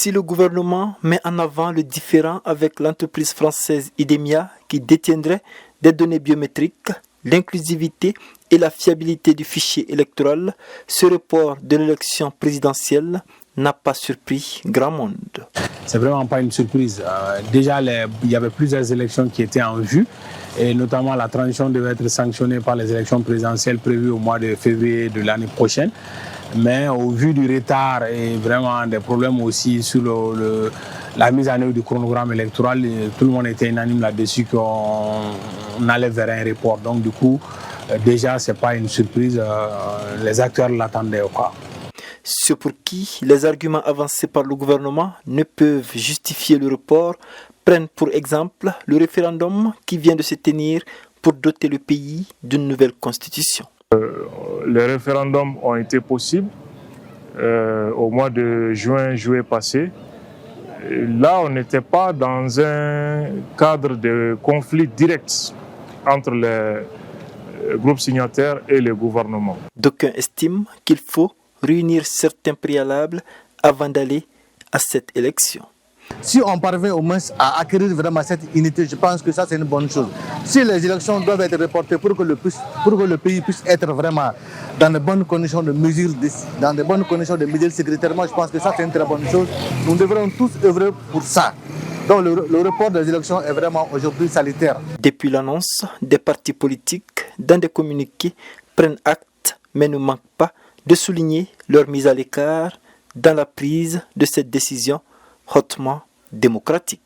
Si le gouvernement met en avant le différend avec l'entreprise française Idemia qui détiendrait des données biométriques, l'inclusivité et la fiabilité du fichier électoral, ce report de l'élection présidentielle n'a pas surpris grand monde. C'est vraiment pas une surprise. Déjà, il y avait plusieurs élections qui étaient en vue, et notamment la transition devait être sanctionnée par les élections présidentielles prévues au mois de février de l'année prochaine. Mais au vu du retard et vraiment des problèmes aussi sur la mise en œuvre du chronogramme électoral, tout le monde était unanime là-dessus qu'on allait vers un report. Donc du coup, déjà, ce n'est pas une surprise, les acteurs l'attendaient. Ceux pour qui les arguments avancés par le gouvernement ne peuvent justifier le report prennent pour exemple le référendum qui vient de se tenir pour doter le pays d'une nouvelle constitution. Les référendums ont été possibles au mois de juillet passé. Là, on n'était pas dans un cadre de conflit direct entre les groupes signataires et le gouvernement. D'aucuns estiment qu'il faut réunir certains préalables avant d'aller à cette élection. Si on parvient au moins à acquérir vraiment cette unité, je pense que ça c'est une bonne chose. Si les élections doivent être reportées pour que le pays puisse être vraiment dans de bonnes conditions de mesure, sécuritaires, moi je pense que ça c'est une très bonne chose. Nous devrons tous œuvrer pour ça. Donc le report des élections est vraiment aujourd'hui salutaire. Depuis l'annonce, des partis politiques dans des communiqués prennent acte mais ne manquent pas de souligner leur mise à l'écart dans la prise de cette décision hautement démocratique.